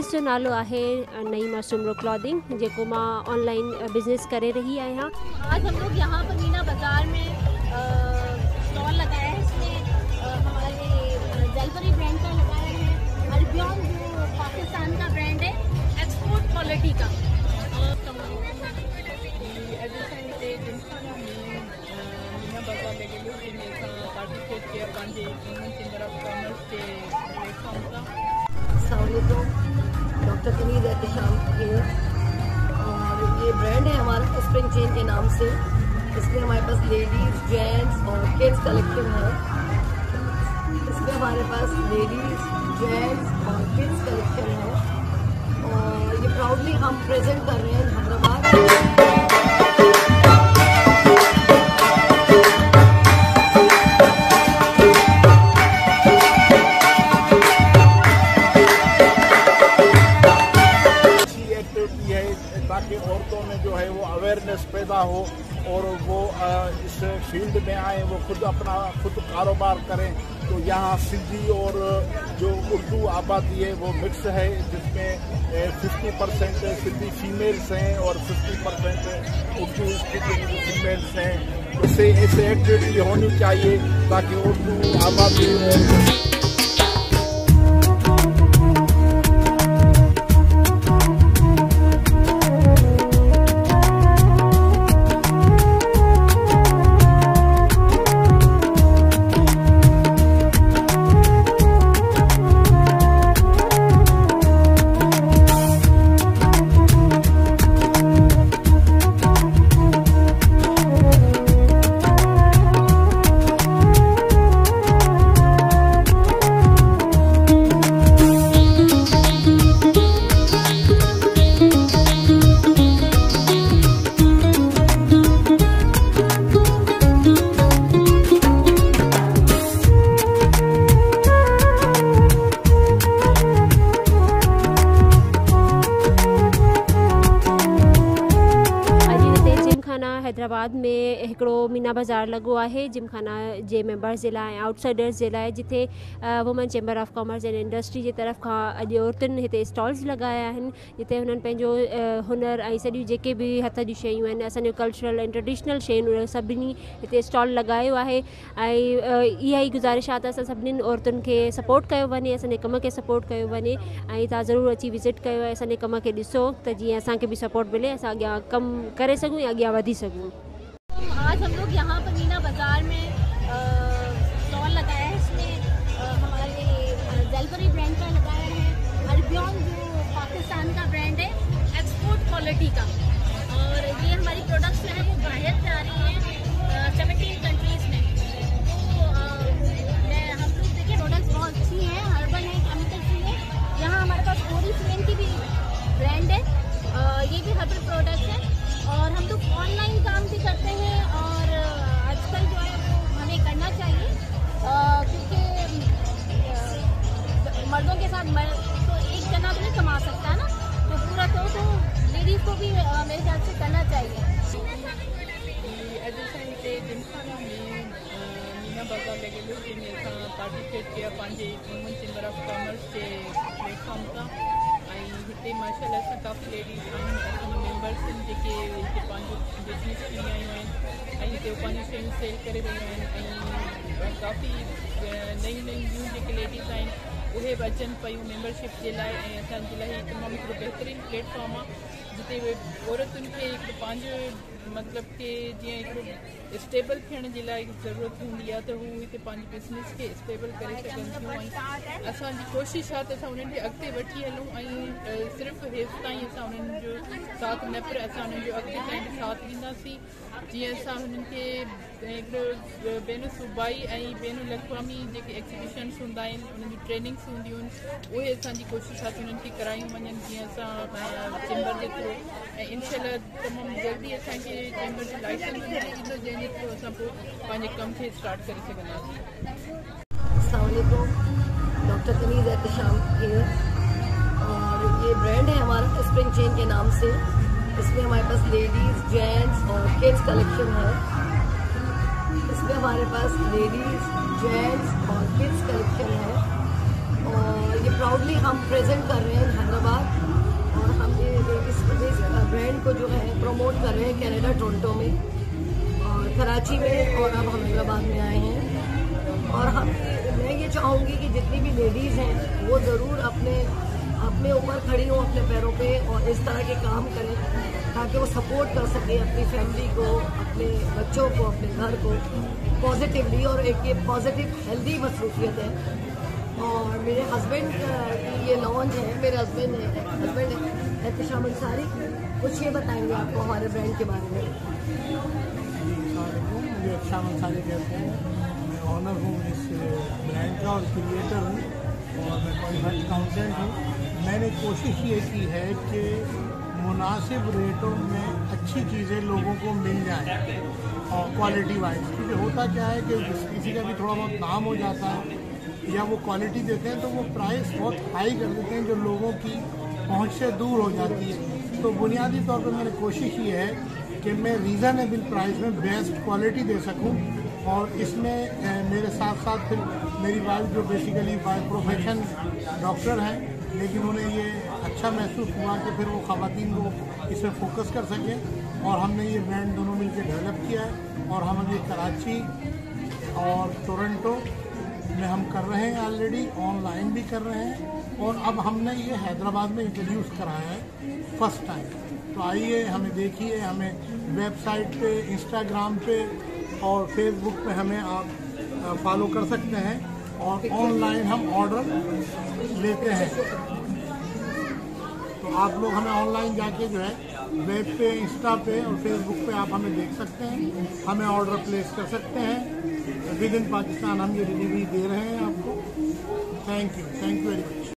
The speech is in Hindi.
बिज़नेस जो नालो है नईमा सुमरो क्लॉथिंग, जो मैं ऑनलाइन बिज़नेस करे रही आया। आज हम लोग यहाँ पर मीना बाज़ार में स्टॉल लगाया है। इसमें हमारे जलपरी ब्रांड का लगाया है, अरबियन जो पाकिस्तान का ब्रांड है, एक्सपोर्ट क्वालिटी का। डॉक्टर कनीज़ एहतशाम हेयर, और ये ब्रांड है हमारा स्प्रिंग चेन के नाम से। इसमें हमारे पास लेडीज़, जेंट्स और किड्स कलेक्शन है। इसमें हमारे पास लेडीज़, जेंट्स और किड्स कलेक्शन है, और ये प्राउडली हम प्रेजेंट कर रहे हैं हैदराबाद। ताकि औरतों में जो है वो अवेयरनेस पैदा हो और वो इस फील्ड में आए, वो खुद कारोबार करें। तो यहाँ सिंधी और जो उर्दू आबादी है वो मिक्स है, जिसमें 50% सिंधी फीमेल्स हैं और 50% उर्दू स्पीकिंग फीमेल्स हैं। इससे ऐसे एक्टिविटी होनी चाहिए ताकि उर्दू आबादी हैदराबाद में एकड़ो मीना बाज़ार लगो है, जिमखाना जे मेंबर्स जे लाइ आउटसाइडर्स जे लाइ, जिथे women chamber of commerce and industry जी तरफ़ खां अॼु औरतुनि हिते स्टॉल्स लगाया आहिनि, जिते हुननि पंहिंजो हुनर ऐं सॼियूं जेके बि हथ जूं शयूं आहिनि, असांजो कल्चरल ऐं ट्रेडिशनल शयूं सभिनी हिते स्टॉल लगायो आहे। ऐं इहा ई गुज़ारिश आहे त असां सभिनीनि औरतुनि खे सपोर्ट कयो वञे, असांजे कम खे सपोर्ट कयो वञे, ऐं तव्हां ज़रूरु अची विज़िट कयो ऐं असांजे कम खे ॾिसो त जीअं असांखे बि सपोर्ट मिले, असां अॻियां कमु करे सघूं या अॻियां वधी सघूं। आज हम लोग यहाँ पर मीना बाज़ार में स्टॉल लगाया है। इसमें हमारे जलपरी ब्रांड का लगाया है, अरबियन जो पाकिस्तान का ब्रांड है, एक्सपोर्ट क्वालिटी का। और ये हमारी प्रोडक्ट्स जो है वो बाहर जा रही हैं 17 कंट्रीज़ में। तो हम लोग देखिए प्रोडक्ट्स बहुत अच्छी हैं, हर्बल है, केमिकल फ्री है। यहाँ हमारे पास ओरिफ्लेम की भी ब्रांड है, ये भी हर्बल प्रोडक्ट है। और हम लोग ऑनलाइन काम भी करते हैं, और आजकल जो है वो हमें करना चाहिए, क्योंकि मर्दों के साथ तो एक जना तो नहीं कमा सकता है ना, तो पूरा तो लेडीज़ को भी मेरे ख्याल से करना चाहिए। मीना बाज़ार लॻियलु जंहिंमें असां पार्टिसिपेट कया पंहिंजे women chamber of commerce J platform तां। ऐं हिते माशाल्लाह असां काफ़ी लेडीज़ आहिनि, असांजा मेंबर्स आहिनि जेके हिते पंहिंजो बिज़नेस खणी आयूं आहिनि ऐं हिते पंहिंजूं शयूं सेल करे रहियूं आहिनि। ऐं काफ़ी नयूं ॿियूं जेके लेडीज़ आहिनि उहे बि अचनि पियूं मेंबरशिप जे लाइ। ऐं असांजे लाइ तमामु हिकिड़ो बहितरीनु प्लेटफॉर्म आहे, जिते उहे औरतुनि खे हिकिड़ो पंहिंजो मतलब कि जीअं हिकिड़ो स्टेबल थियण जे लाइ ज़रूरत हूंदी आहे, त हू हिते पंहिंजे बिज़नेस खे स्टेबल करे सघनि थियूं। ऐं असांजी कोशिशि आहे त असां उन्हनि खे अॻिते वठी हलूं, ऐं सिर्फ़ु हेसि ताईं असां उन्हनि जो साथ न पर असां उन्हनि जो अॻिते ताईं बि साथ ॾींदासीं। जीअं असां हुननि खे हिकिड़ो बेन सूबाई ऐं बेन अक़वामी जेके एक्ज़िबिशन्स हूंदा आहिनि, उन्हनि जी ट्रेनिंग्स हूंदियूं आहिनि, उहे असांजी कोशिशि आहे त उन्हनि खे करायूं वञनि, जीअं असां चैम्बर जे थ्रू। ऐं इनशाअल्लाह तमामु जल्दी असांखे चैम्बर जो लाइसेंस मिली ईंदो, जंहिंजे थ्रू असां पोइ पंहिंजे कम खे स्टार्ट करे सघंदासीं। अस्सलाम वालेकुम, डॉक्टर कनीज़ एहतशाम हेयर, और ये ब्रांड है हमारा स्प्रिंग चेन के नाम से। इसमें हमारे पास लेडीज़, जेंट्स और किड्स कलेक्शन है। इसमें हमारे पास लेडीज़, जेंट्स और किड्स कलेक्शन है, और ये प्राउडली हम प्रेजेंट कर रहे हैं हैदराबाद, और हम ये इस ब्रांड को जो है प्रमोट कर रहे हैं कनाडा टोरंटो में और कराची में, और अब हम हैदराबाद में आए हैं। और मैं ये चाहूँगी कि जितनी भी लेडीज़ हैं वो ज़रूर अपने ऊपर खड़ी हों अपने पैरों पे, और इस तरह के काम करें ताकि वो सपोर्ट कर सकें अपनी फैमिली को, अपने बच्चों को, अपने घर को पॉजिटिवली। और एक ये पॉजिटिव हेल्दी मसरूफियत है। और मेरे हस्बैंड की ये लॉन्च है, मेरे हस्बैंड है एहतिशाम अंसारी, कुछ ये बताएंगे आपको हमारे ब्रांड के बारे में। मुझे एहतिशाम अंसारी कहते हैं, मैं ऑनर हूँ इस ब्रांड का और क्रिएटर हूँ, और मैं क्वालिफाइड अकाउंटेंट हूँ। मैंने कोशिश ये की है कि मुनासिब रेटों में अच्छी चीज़ें लोगों को मिल जाएं और क्वालिटी वाइज, क्योंकि होता क्या है कि किसी का भी थोड़ा बहुत नाम हो जाता है या वो क्वालिटी देते हैं तो वो प्राइस बहुत हाई कर देते हैं जो लोगों की पहुंच से दूर हो जाती है। तो बुनियादी तौर पर मैंने कोशिश ये है कि मैं रीज़नेबल प्राइस में बेस्ट क्वालिटी दे सकूं, और इसमें मेरे साथ साथ फिर मेरी वाइफ जो बेसिकली बाय प्रोफेशन डॉक्टर हैं, लेकिन उन्हें ये अच्छा महसूस हुआ कि फिर वो ख़वातीन को इसमें फोकस कर सकें, और हमने ये ब्रांड दोनों मिलकर डेवलप किया है। और हम अभी कराची और टोरंटो में हम कर रहे हैं, ऑलरेडी ऑनलाइन भी कर रहे हैं, और अब हमने ये हैदराबाद में इंट्रोड्यूस कराया है फर्स्ट टाइम। तो आइए हमें देखिए, हमें वेबसाइट पे, इंस्टाग्राम पे और फेसबुक पे हमें आप फॉलो कर सकते हैं, और ऑनलाइन हम ऑर्डर लेते हैं। तो आप लोग हमें ऑनलाइन जाके जो है वेब पे, इंस्टा पे और फेसबुक पे आप हमें देख सकते हैं, हमें ऑर्डर प्लेस कर सकते हैं। विद इन पाकिस्तान हम ये डिलीवरी दे रहे हैं आपको। Thank you very much.